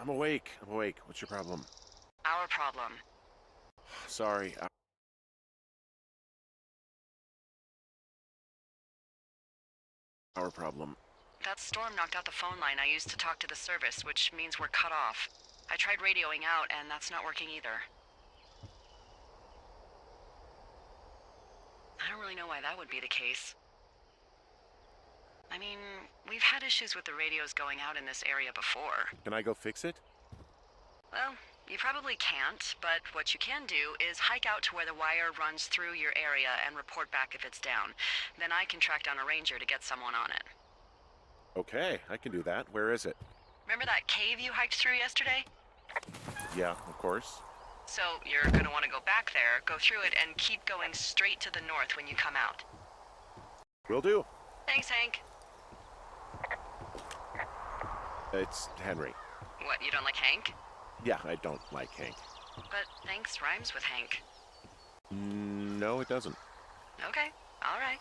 I'm awake. I'm awake. What's your problem? Our problem. Sorry. Our problem. That storm knocked out the phone line I used to talk to the service, which means we're cut off. I tried radioing out, and that's not working either. I don't really know why that would be the case. I mean, we've had issues with the radios going out in this area before. Can I go fix it? Well, you probably can't, but what you can do is hike out to where the wire runs through your area and report back if it's down. Then I can track down a ranger to get someone on it. Okay, I can do that. Where is it? Remember that cave you hiked through yesterday? Yeah, of course. So you're gonna want to go back there, go through it, and keep going straight to the north when you come out. Will do. Thanks, Hank. It's Henry. What, you don't like Hank? Yeah, I don't like Hank. But thanks rhymes with Hank. No, it doesn't. Okay, all right.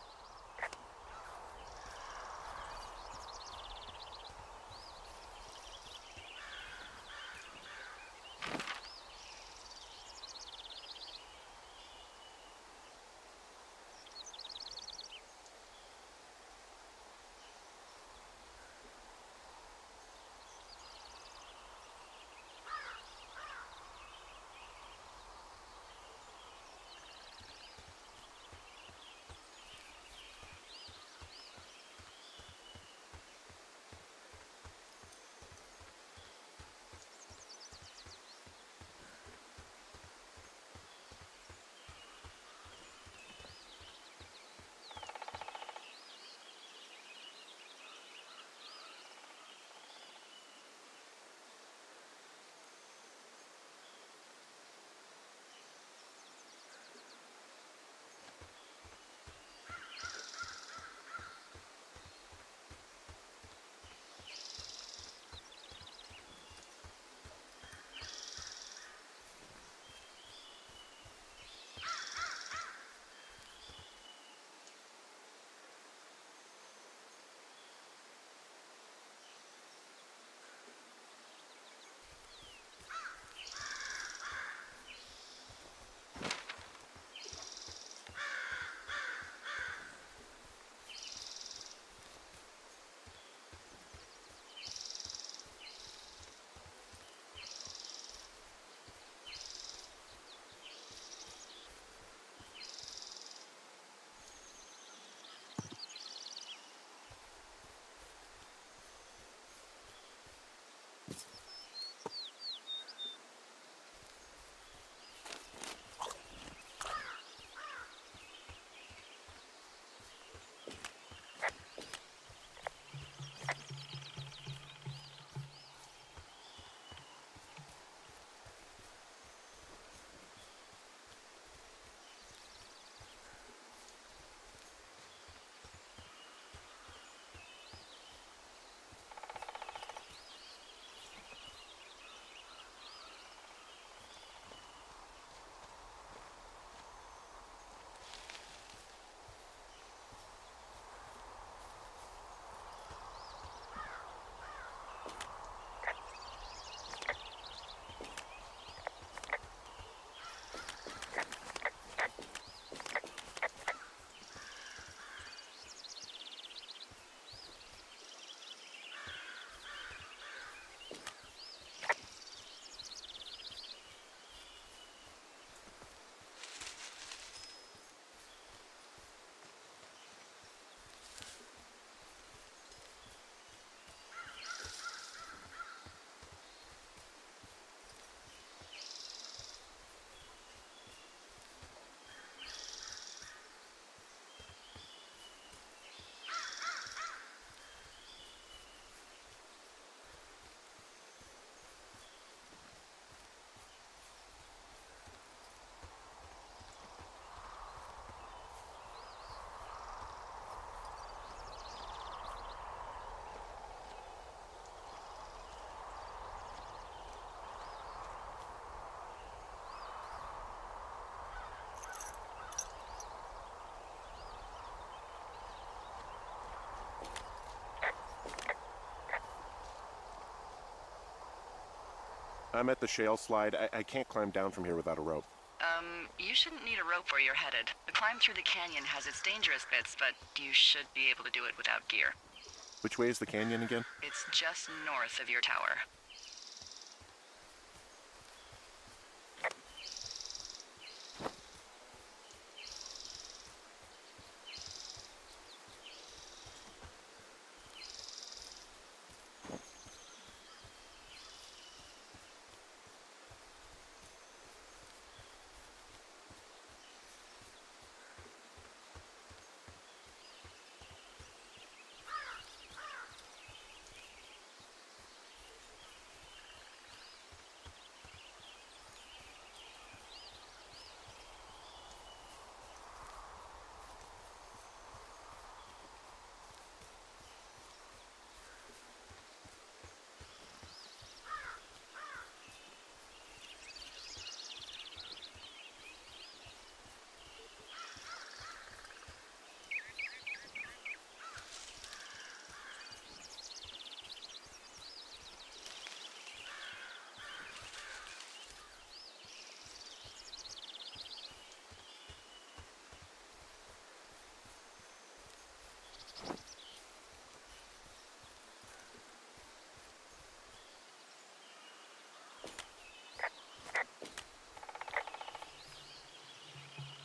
I'm at the shale slide. I can't climb down from here without a rope. You shouldn't need a rope where you're headed. The climb through the canyon has its dangerous bits, but you should be able to do it without gear. Which way is the canyon again? It's just north of your tower.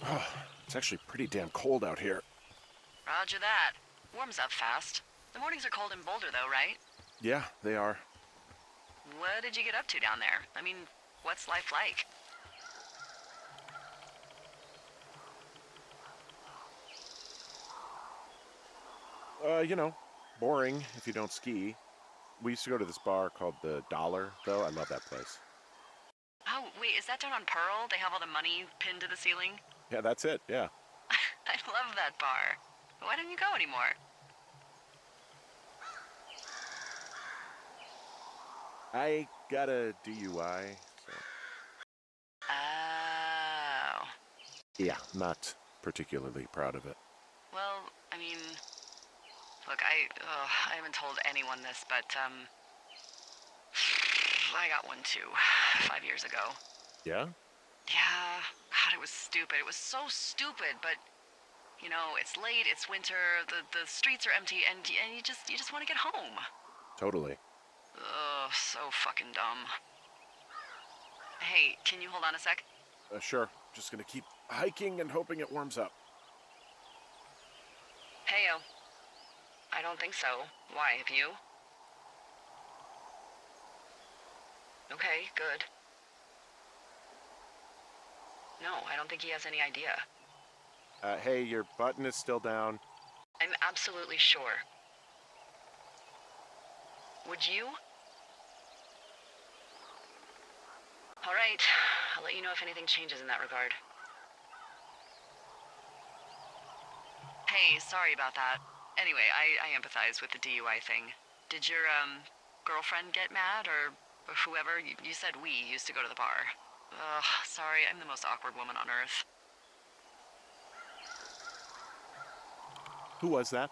Oh, it's actually pretty damn cold out here. Roger that. Warms up fast. The mornings are cold in Boulder, though, right? Yeah, they are. What did you get up to down there? I mean, what's life like? Boring if you don't ski. We used to go to this bar called the Dollar, though. I love that place. Oh, wait, is that down on Pearl? They have all the money pinned to the ceiling? Yeah, that's it, yeah. I love that bar. Why didn't you go anymore? I got a DUI, so... Oh. Yeah, not particularly proud of it. Well, I mean... Look, I haven't told anyone this, but, I got one too, 5 years ago. Yeah? Yeah, God, it was stupid. It was so stupid, but... it's late, it's winter, the streets are empty, and you just want to get home. Totally. Ugh, so fucking dumb. Hey, can you hold on a sec? Sure. Just gonna keep hiking and hoping it warms up. Heyo. I don't think so. Why, have you? Okay, good. No, I don't think he has any idea. Hey, your button is still down. I'm absolutely sure. Would you? All right, I'll let you know if anything changes in that regard. Hey, sorry about that. Anyway, I empathize with the DUI thing. Did your, girlfriend get mad, or whoever? You said we used to go to the bar. Ugh, sorry, I'm the most awkward woman on earth. Who was that?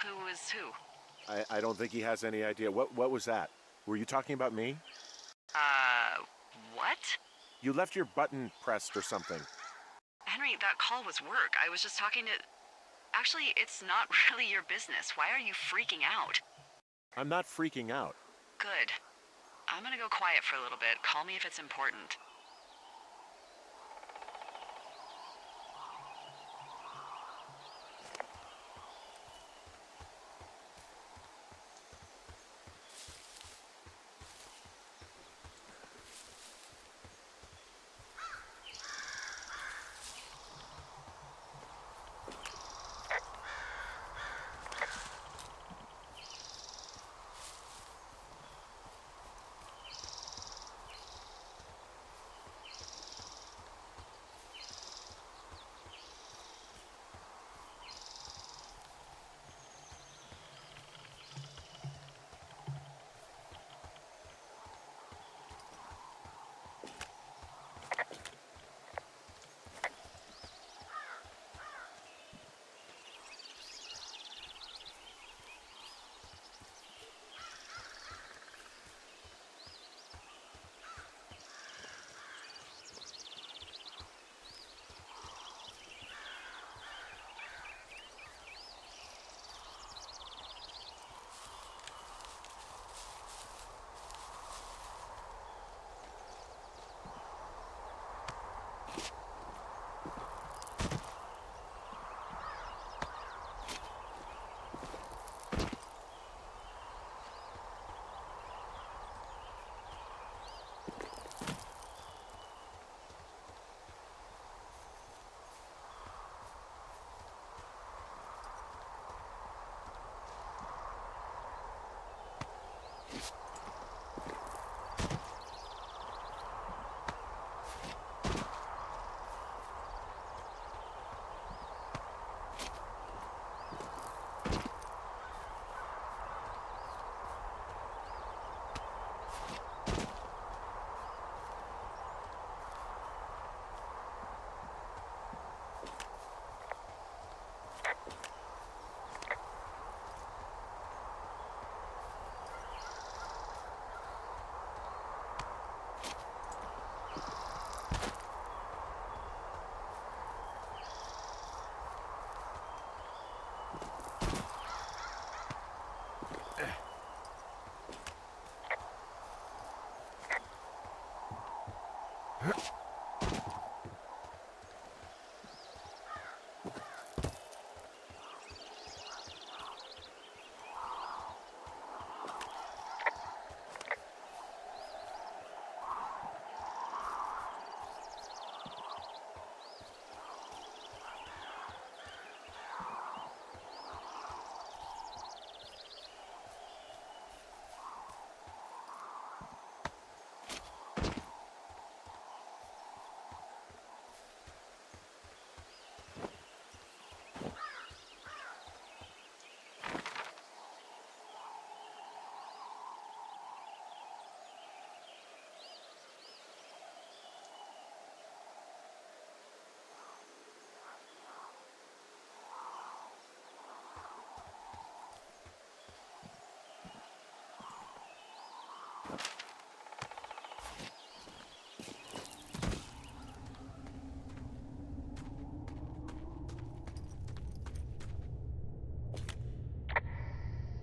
Who is who? I don't think he has any idea. What was that? Were you talking about me? What? You left your button pressed or something. Henry, that call was work. I was just talking to... Actually, it's not really your business. Why are you freaking out? I'm not freaking out. Good. I'm gonna go quiet for a little bit. Call me if it's important.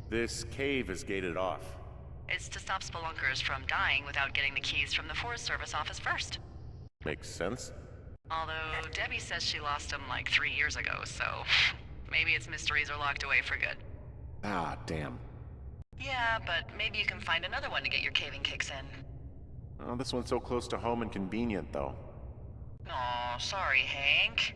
This cave is gated off. It's to stop spelunkers from dying without getting the keys from the Forest Service office first. Makes sense. Although Debbie says she lost them like 3 years ago, so maybe its mysteries are locked away for good. Ah, damn. Yeah, but maybe you can find another one to get your caving kicks in. Oh, this one's so close to home and convenient, though. Aw, sorry, Hank.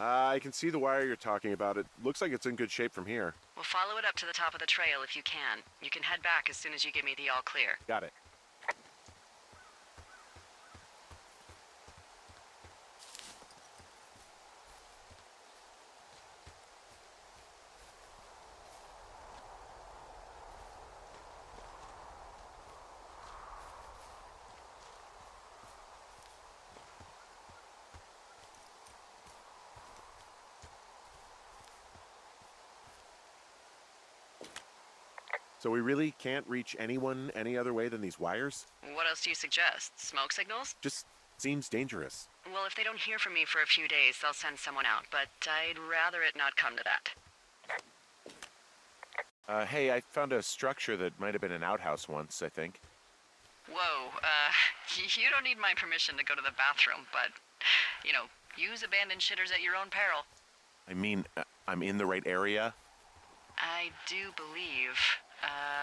I can see the wire you're talking about. It looks like it's in good shape from here. We'll follow it up to the top of the trail if you can. You can head back as soon as you give me the all clear. Got it. So we really can't reach anyone any other way than these wires? What else do you suggest? Smoke signals? Just seems dangerous. Well, if they don't hear from me for a few days, they'll send someone out, but I'd rather it not come to that. Hey, I found a structure that might have been an outhouse once, I think. Whoa, you don't need my permission to go to the bathroom, but, use abandoned shitters at your own peril. I mean, I'm in the right area? I do believe.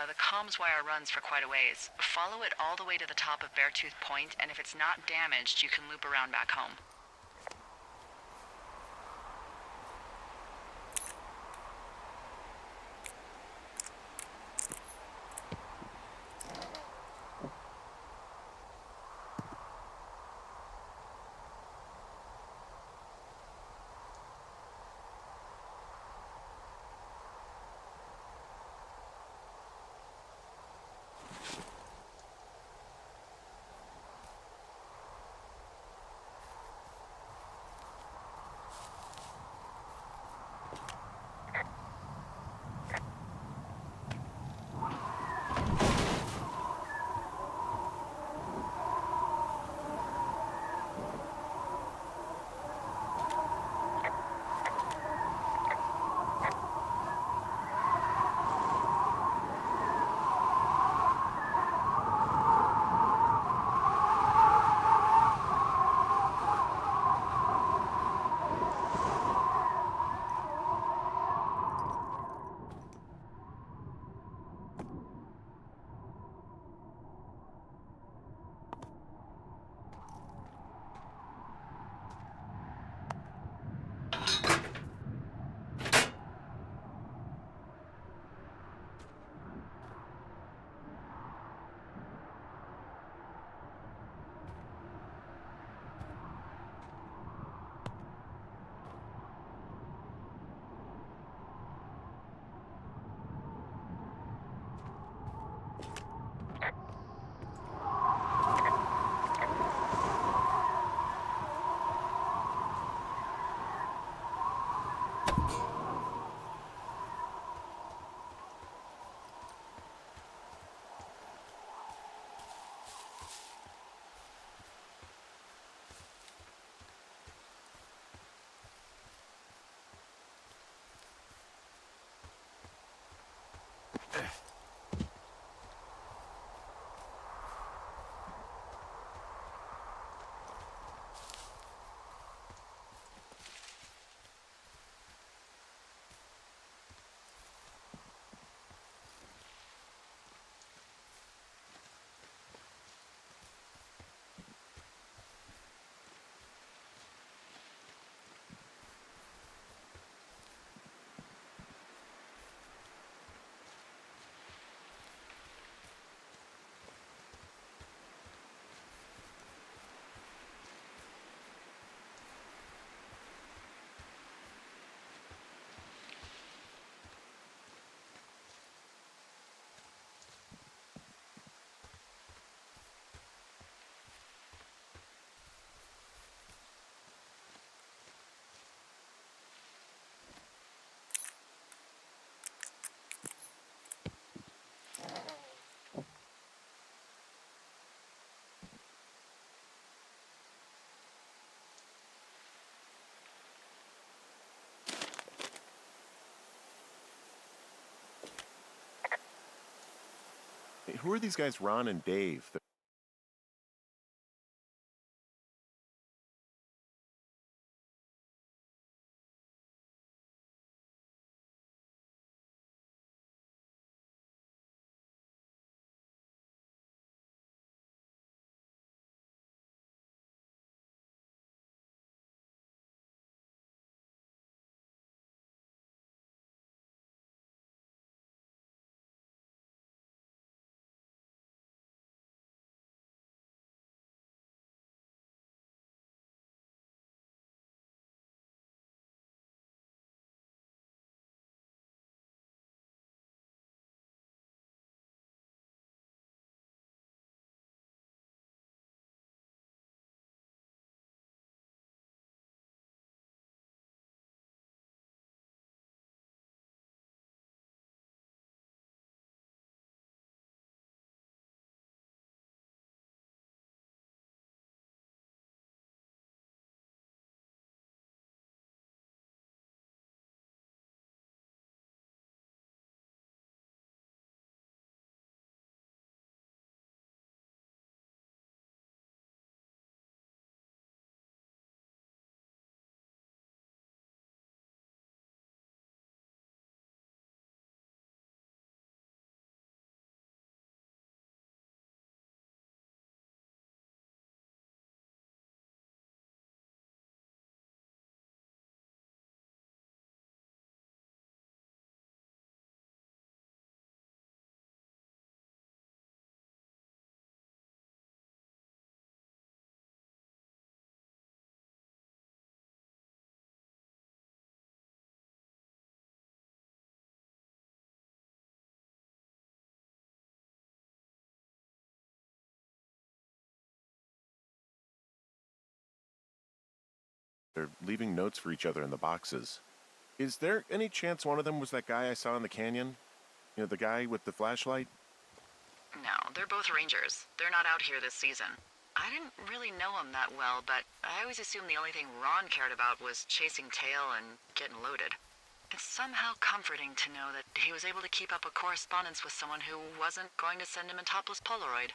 The comms wire runs for quite a ways. Follow it all the way to the top of Beartooth Point, and if it's not damaged, you can loop around back home. Hey, who are these guys, Ron and Dave? They're leaving notes for each other in the boxes. Is there any chance one of them was that guy I saw in the canyon? You know, the guy with the flashlight? No, they're both rangers. They're not out here this season. I didn't really know him that well, but I always assumed the only thing Ron cared about was chasing tail and getting loaded. It's somehow comforting to know that he was able to keep up a correspondence with someone who wasn't going to send him a topless Polaroid.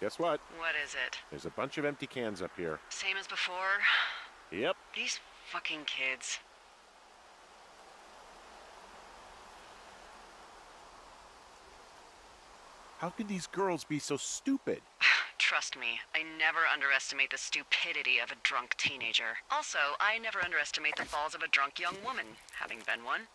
Guess what? What is it? There's a bunch of empty cans up here. Same as before? Yep. These fucking kids. How could these girls be so stupid? Trust me, I never underestimate the stupidity of a drunk teenager. Also, I never underestimate the balls of a drunk young woman, having been one.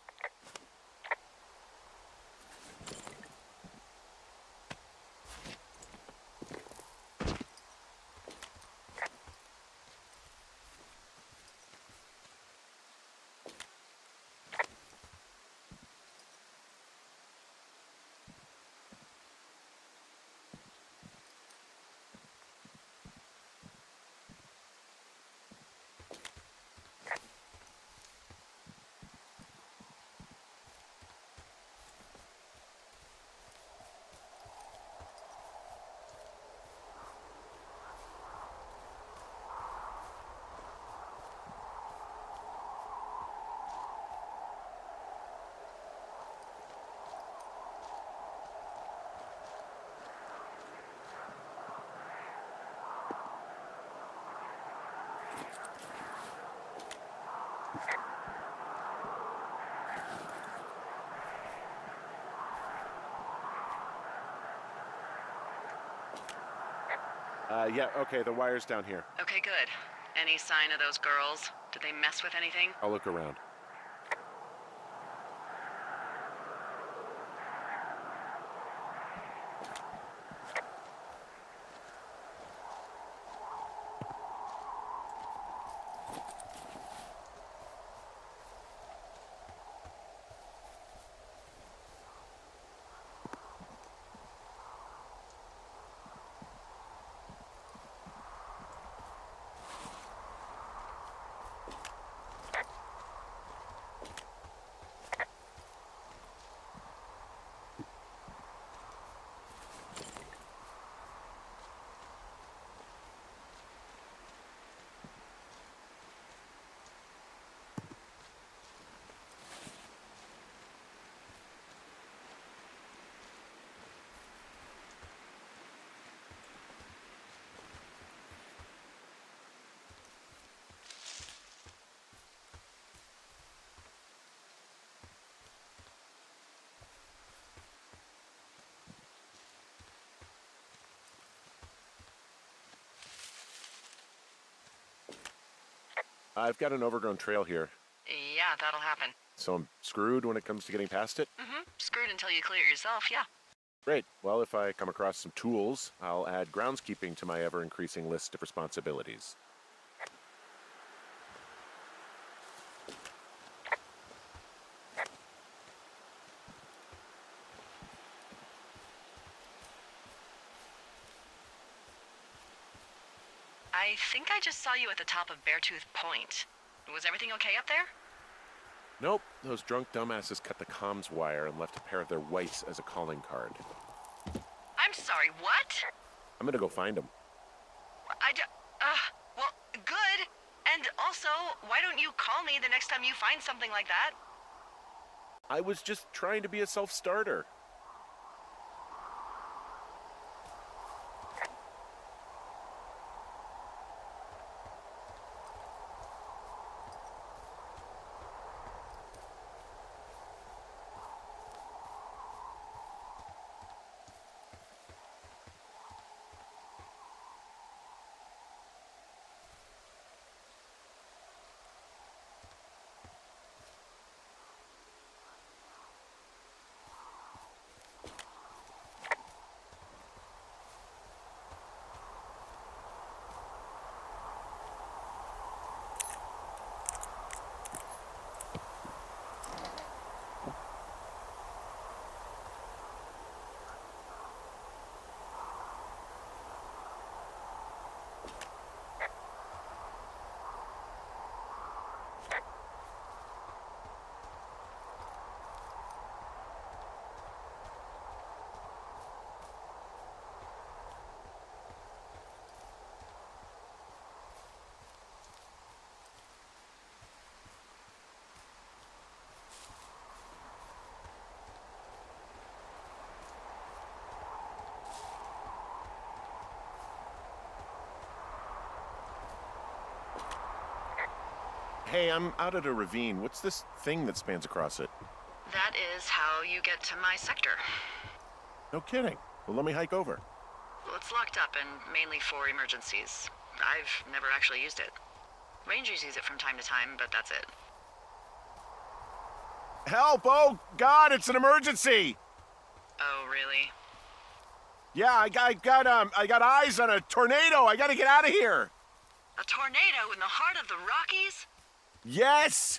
Yeah, okay, the wire's down here. Okay, good. Any sign of those girls? Did they mess with anything? I'll look around. I've got an overgrown trail here, Yeah, that'll happen. so I'm screwed when it comes to getting past it. Screwed until you clear it yourself, yeah. Great. Well, if I come across some tools, I'll add groundskeeping to my ever-increasing list of responsibilities. I think I just saw you at the top of Beartooth Point. Was everything okay up there? Nope, those drunk dumbasses cut the comms wire and left a pair of their whites as a calling card. I'm sorry, what? I'm gonna go find them. Well, good. And also, why don't you call me the next time you find something like that? I was just trying to be a self-starter. Hey, I'm out at a ravine. What's this thing that spans across it? That is how you get to my sector. No kidding. Well, let me hike over. Well, it's locked up and mainly for emergencies. I've never actually used it. Rangers use it from time to time, but that's it. Help! Oh, God, it's an emergency! Oh, really? Yeah, I got eyes on a tornado. I gotta get out of here. A tornado in the heart of the Rockies? Yes!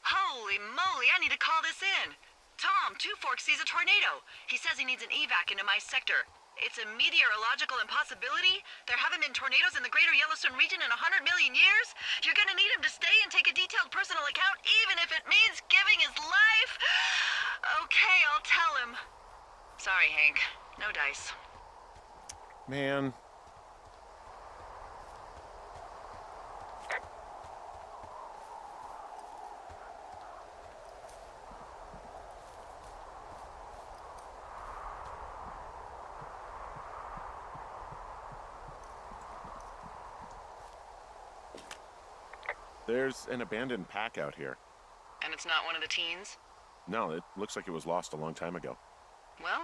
Holy moly, I need to call this in. Tom, Two Forks sees a tornado. He says he needs an evac into my sector. It's a meteorological impossibility. There haven't been tornadoes in the greater Yellowstone region in 100 million years. You're gonna need him to stay and take a detailed personal account, even if it means giving his life. Okay, I'll tell him. Sorry, Hank. No dice. Man. There's an abandoned pack out here. And it's not one of the teens? No, it looks like it was lost a long time ago. Well,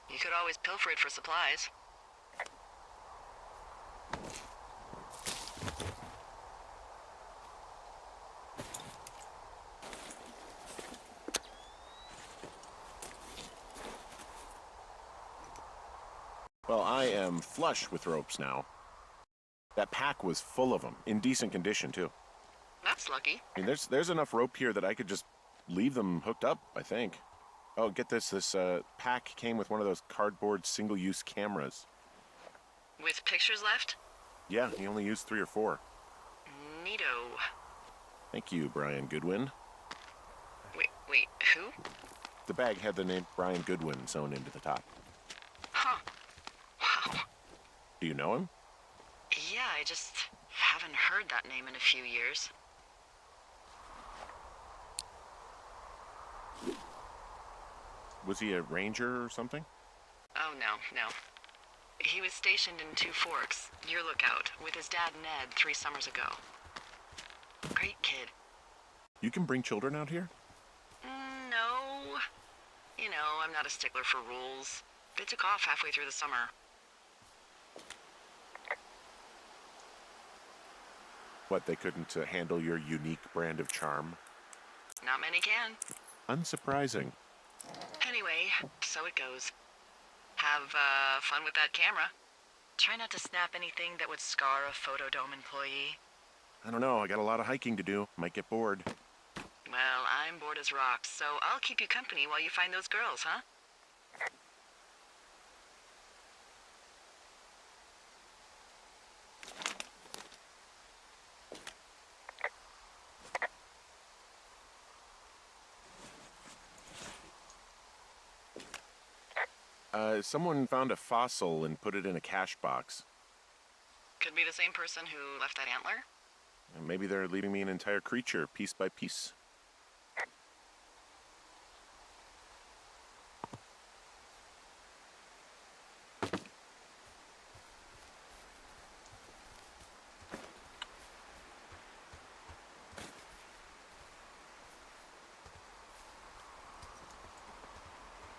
you could always pilfer it for supplies. Well, I am flush with ropes now. That pack was full of them, in decent condition, too. That's lucky. I mean, there's enough rope here that I could just leave them hooked up, I think. Oh, get this. This pack came with one of those cardboard single-use cameras. With pictures left? Yeah, he only used 3 or 4. Neato. Thank you, Brian Goodwin. Wait, who? The bag had the name Brian Goodwin sewn into the top. Huh. Wow. Do you know him? Yeah, I just haven't heard that name in a few years. Was he a ranger or something? Oh, no. He was stationed in Two Forks, your lookout, with his dad Ned 3 summers ago. Great kid. You can bring children out here? No. You know, I'm not a stickler for rules. They took off halfway through the summer. What, they couldn't handle your unique brand of charm? Not many can. Unsurprising. Anyway, so it goes. Have fun with that camera. Try not to snap anything that would scar a Photodome employee. I don't know, I got a lot of hiking to do. Might get bored. Well, I'm bored as rocks, so I'll keep you company while you find those girls, huh? Someone found a fossil and put it in a cash box. Could be the same person who left that antler. And maybe they're leaving me an entire creature, piece by piece.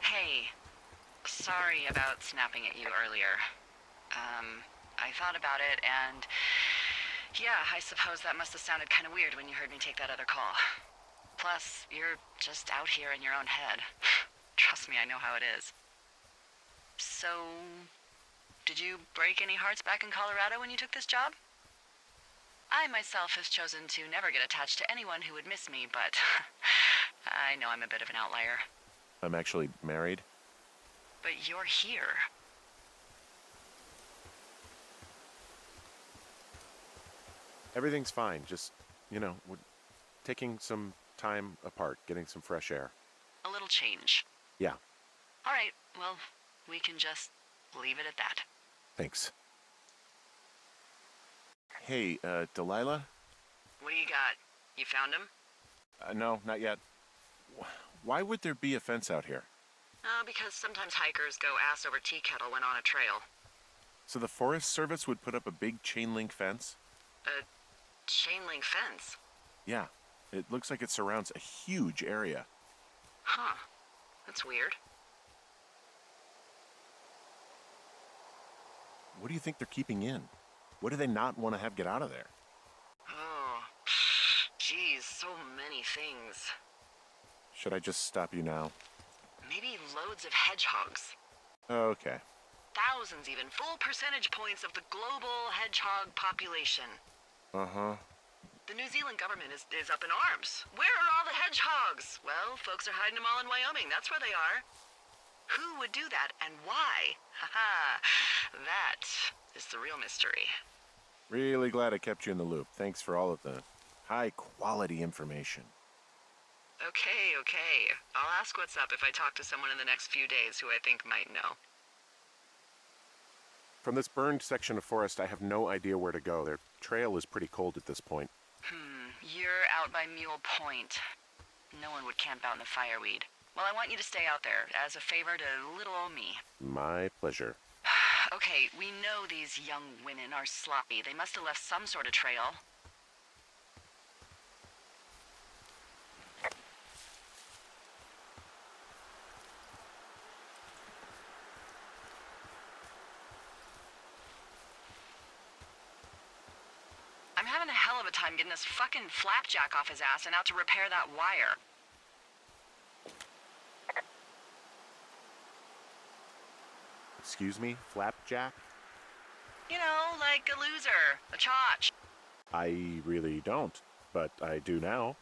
Hey, sorry about snapping at you earlier. I thought about it, and yeah, I suppose that must have sounded kind of weird when you heard me take that other call. Plus, you're just out here in your own head. Trust me, I know how it is. So, did you break any hearts back in Colorado when you took this job? I myself have chosen to never get attached to anyone who would miss me, but I know I'm a bit of an outlier. I'm actually married. But you're here. Everything's fine, just, we're taking some time apart, getting some fresh air. A little change. Yeah. All right, well, we can just leave it at that. Thanks. Hey, Delilah? What do you got? You found him? No, not yet. Why would there be a fence out here? Because sometimes hikers go ass over tea kettle when on a trail. So the Forest Service would put up a big chain link fence? A chain link fence? Yeah. It looks like it surrounds a huge area. Huh. That's weird. What do you think they're keeping in? What do they not want to have get out of there? Oh, geez, so many things. Should I just stop you now? Maybe loads of hedgehogs. Okay. Thousands even, full percentage points of the global hedgehog population. Uh-huh. The New Zealand government is up in arms. Where are all the hedgehogs? Well, folks are hiding them all in Wyoming. That's where they are. Who would do that and why? Haha, that is the real mystery. Really glad I kept you in the loop. Thanks for all of the high-quality information. Okay. I'll ask what's up if I talk to someone in the next few days who I think might know. From this burned section of forest, I have no idea where to go. Their trail is pretty cold at this point. You're out by Mule Point. No one would camp out in the fireweed. Well, I want you to stay out there, as a favor to little old me. My pleasure. Okay, we know these young women are sloppy. They must have left some sort of trail. I'm having a hell of a time getting this fucking flapjack off his ass and out to repair that wire. Excuse me? Flapjack? You know, like a loser, a chotch. I really don't, but I do now.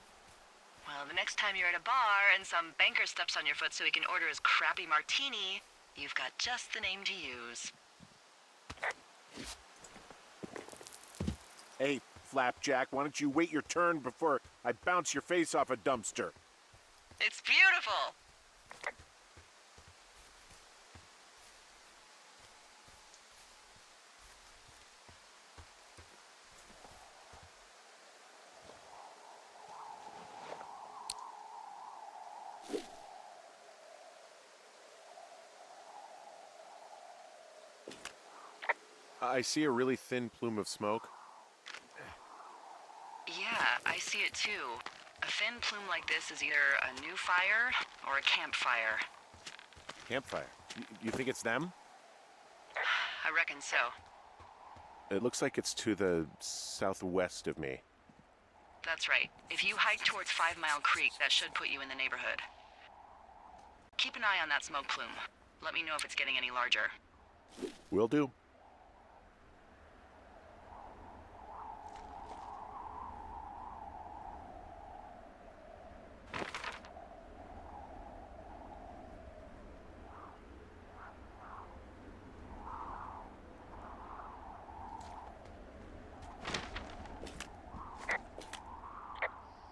Well, the next time you're at a bar and some banker steps on your foot so he can order his crappy martini, you've got just the name to use. Hey, Flapjack, why don't you wait your turn before I bounce your face off a dumpster? It's beautiful! I see a really thin plume of smoke. Yeah, I see it too. A thin plume like this is either a new fire or a campfire. Campfire? You think it's them? I reckon so. It looks like it's to the southwest of me. That's right. If you hike towards 5 Mile Creek, that should put you in the neighborhood. Keep an eye on that smoke plume. Let me know if it's getting any larger. Will do.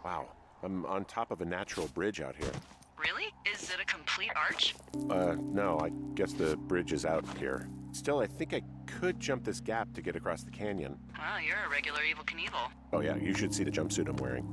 Wow, I'm on top of a natural bridge out here. Really? Is it a complete arch? No, I guess the bridge is out here. Still, I think I could jump this gap to get across the canyon. Wow, you're a regular Evel Knievel. Oh yeah, you should see the jumpsuit I'm wearing.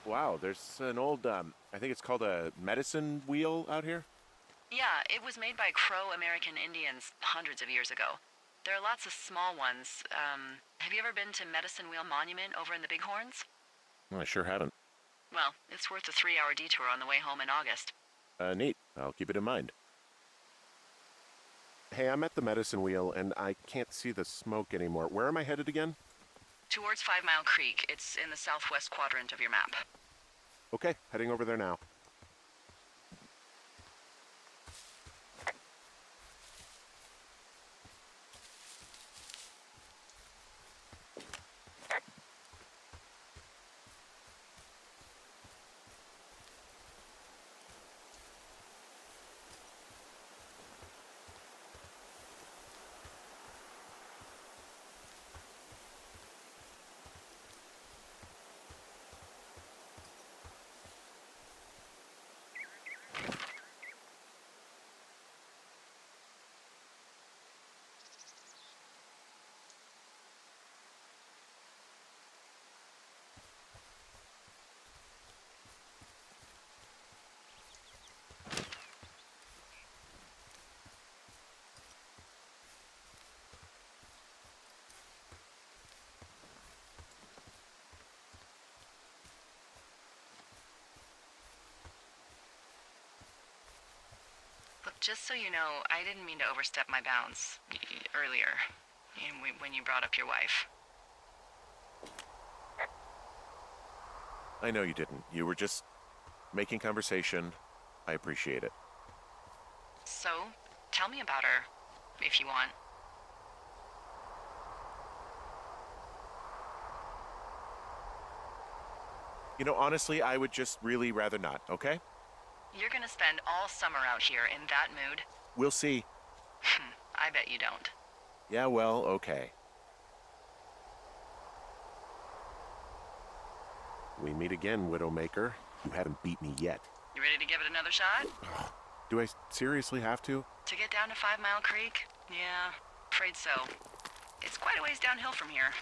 Wow, there's an old, I think it's called a medicine wheel out here. Yeah, it was made by Crow American Indians hundreds of years ago. There are lots of small ones. Have you ever been to Medicine Wheel Monument over in the Bighorns? Well, I sure haven't. Well, it's worth a 3-hour detour on the way home in August. Neat. I'll keep it in mind. Hey, I'm at the medicine wheel, and I can't see the smoke anymore. Where am I headed again? Towards 5 Mile Creek. It's in the southwest quadrant of your map. Okay, heading over there now. Look, just so you know, I didn't mean to overstep my bounds earlier, when you brought up your wife. I know you didn't. You were just making conversation. I appreciate it. So, tell me about her, if you want. You know, honestly, I would just really rather not, okay? You're gonna spend all summer out here in that mood? We'll see. I bet you don't. Yeah, well, okay. We meet again, Widowmaker. You haven't beat me yet. You ready to give it another shot? Do I seriously have to? To get down to 5 Mile Creek? Yeah, afraid so. It's quite a ways downhill from here.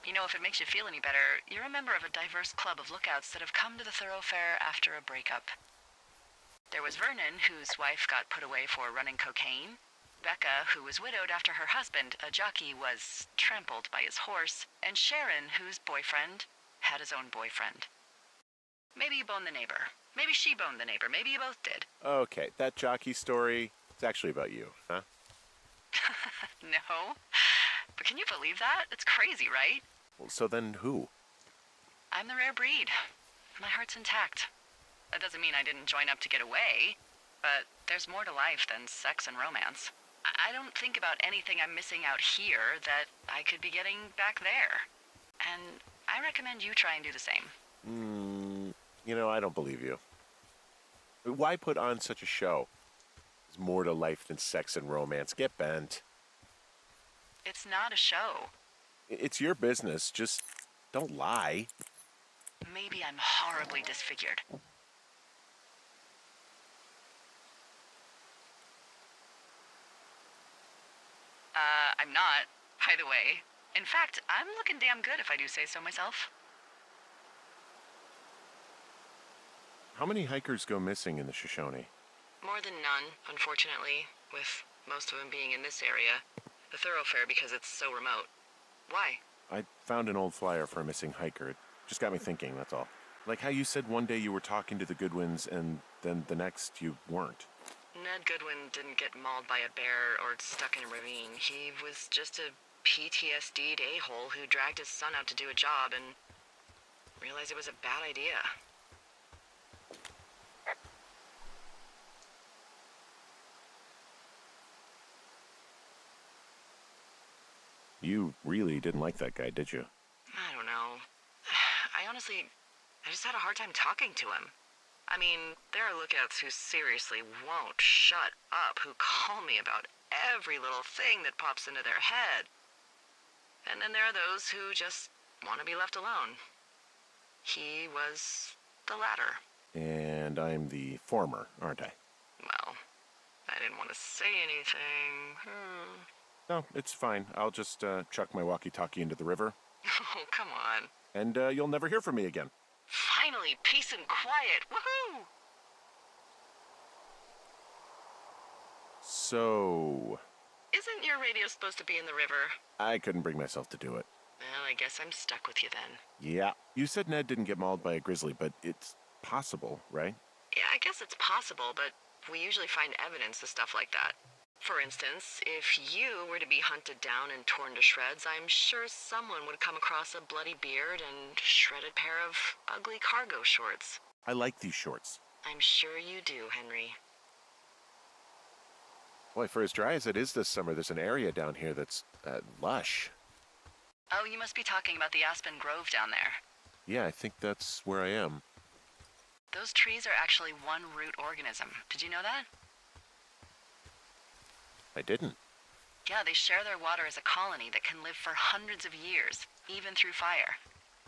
You know, if it makes you feel any better, you're a member of a diverse club of lookouts that have come to the thoroughfare after a breakup. There was Vernon, whose wife got put away for running cocaine. Becca, who was widowed after her husband, a jockey, was trampled by his horse. And Sharon, whose boyfriend had his own boyfriend. Maybe you boned the neighbor. Maybe she boned the neighbor. Maybe you both did. Okay, that jockey story, it's actually about you, huh? No. But can you believe that? It's crazy, right? Well, so then who? I'm the rare breed. My heart's intact. That doesn't mean I didn't join up to get away, but there's more to life than sex and romance. I don't think about anything I'm missing out here that I could be getting back there. And I recommend you try and do the same. You know, I don't believe you. Why put on such a show? There's more to life than sex and romance. Get bent. It's not a show. It's your business. Just don't lie. Maybe I'm horribly disfigured. I'm not, by the way. In fact, I'm looking damn good if I do say so myself. How many hikers go missing in the Shoshone? More than none, unfortunately, with most of them being in this area. The thoroughfare because it's so remote. Why? I found an old flyer for a missing hiker. It just got me thinking, that's all. Like how you said one day you were talking to the Goodwins and then the next you weren't. Ned Goodwin didn't get mauled by a bear or stuck in a ravine. He was just a PTSD'd a-hole who dragged his son out to do a job and realized it was a bad idea. You really didn't like that guy, did you? I don't know. I just had a hard time talking to him. I mean, there are lookouts who seriously won't shut up, who call me about every little thing that pops into their head. And then there are those who just want to be left alone. He was the latter. And I'm the former, aren't I? Well, I didn't want to say anything. No, it's fine. I'll just chuck my walkie-talkie into the river. Oh, come on. And you'll never hear from me again. Finally, peace and quiet. Woohoo! So... Isn't your radio supposed to be in the river? I couldn't bring myself to do it. Well, I guess I'm stuck with you then. Yeah. You said Ned didn't get mauled by a grizzly, but it's possible, right? Yeah, I guess it's possible, but we usually find evidence of stuff like that. For instance, if you were to be hunted down and torn to shreds, I'm sure someone would come across a bloody beard and shredded pair of ugly cargo shorts. I like these shorts. I'm sure you do, Henry. Boy, for as dry as it is this summer, there's an area down here that's lush. Oh, you must be talking about the Aspen Grove down there. Yeah, I think that's where I am. Those trees are actually one root organism. Did you know that? I didn't. Yeah, they share their water as a colony that can live for hundreds of years, even through fire.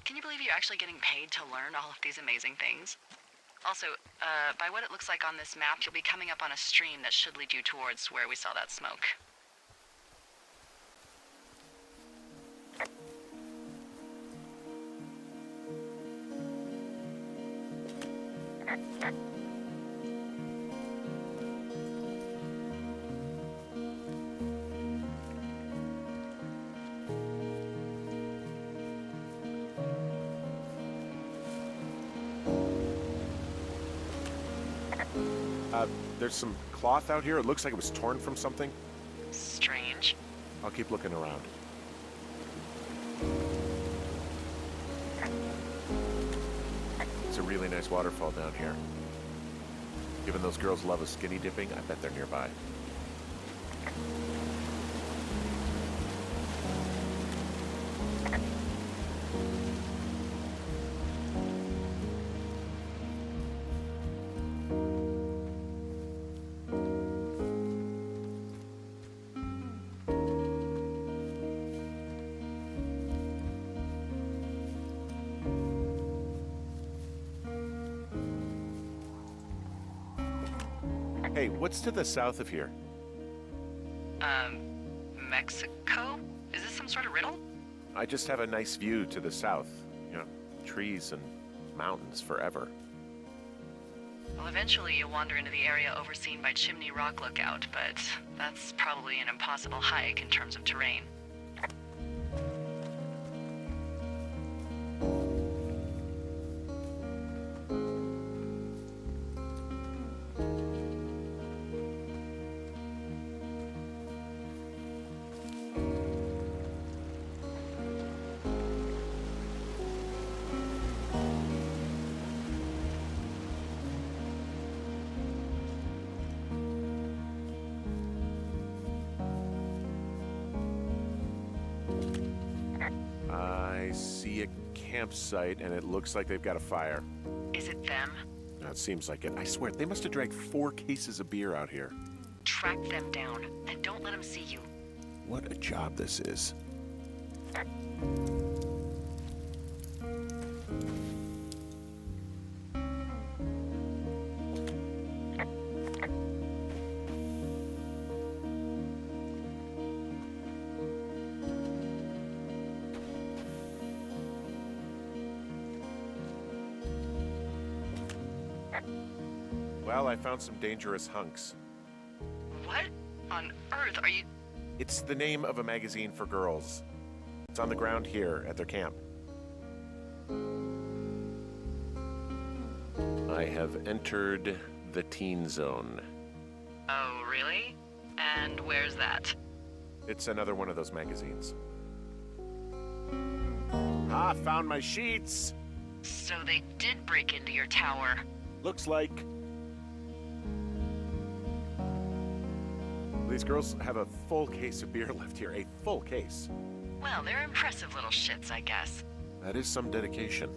Can you believe you're actually getting paid to learn all of these amazing things? Also, by what it looks like on this map, you'll be coming up on a stream that should lead you towards where we saw that smoke. There's some cloth out here. It looks like it was torn from something. Strange. I'll keep looking around. It's a really nice waterfall down here. Given those girls love a skinny dipping, I bet they're nearby. Hey, what's to the south of here? Mexico? Is this some sort of riddle? I just have a nice view to the south. You know, trees and mountains forever. Well, eventually you'll wander into the area overseen by Chimney Rock Lookout, but that's probably an impossible hike in terms of terrain. I see a campsite, and it looks like they've got a fire. Is it them? That seems like it. I swear, they must have dragged 4 cases of beer out here. Track them down, and don't let them see you. What a job this is. Well, I found some dangerous hunks. What on earth are you... It's the name of a magazine for girls. It's on the ground here at their camp. I have entered the teen zone. Oh, really? And where's that? It's another one of those magazines. Ah, found my sheets! So they did break into your tower. Looks like. These girls have a full case of beer left here. A full case. Well, they're impressive little shits, I guess. That is some dedication.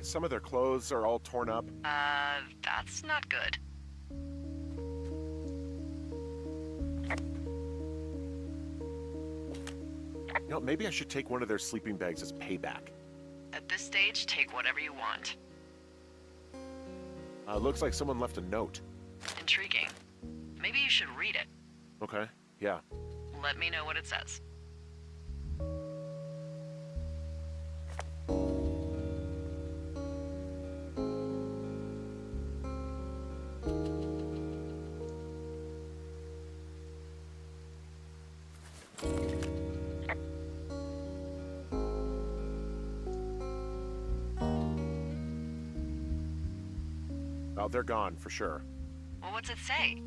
Some of their clothes are all torn up. That's not good. You know, maybe I should take one of their sleeping bags as payback. At this stage, take whatever you want. Looks like someone left a note. Intriguing. Maybe you should read it. Okay, yeah. Let me know what it says. Oh, they're gone, for sure. Well, what's it say?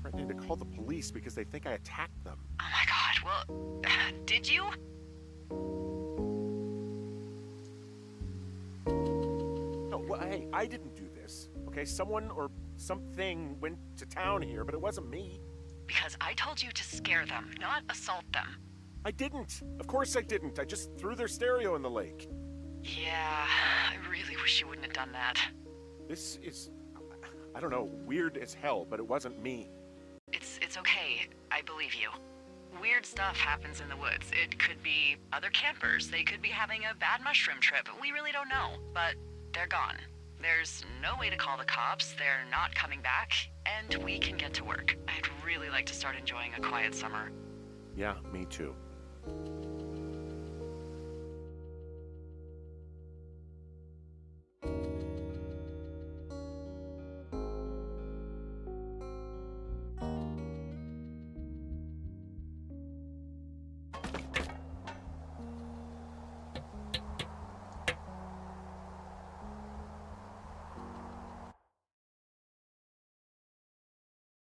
Threatening to call the police because they think I attacked them. Oh my god, well, did you? No, well, hey, I didn't do this, okay? Someone or something went to town here, but it wasn't me. Because I told you to scare them, not assault them. I didn't. Of course I didn't. I just threw their stereo in the lake. Yeah, I really wish you wouldn't have done that. This is, I don't know, weird as hell, but it wasn't me. It's okay. I believe you. Weird stuff happens in the woods. It could be other campers. They could be having a bad mushroom trip. We really don't know. But they're gone. There's no way to call the cops. They're not coming back. And we can get to work. I'd really like to start enjoying a quiet summer. Yeah, me too.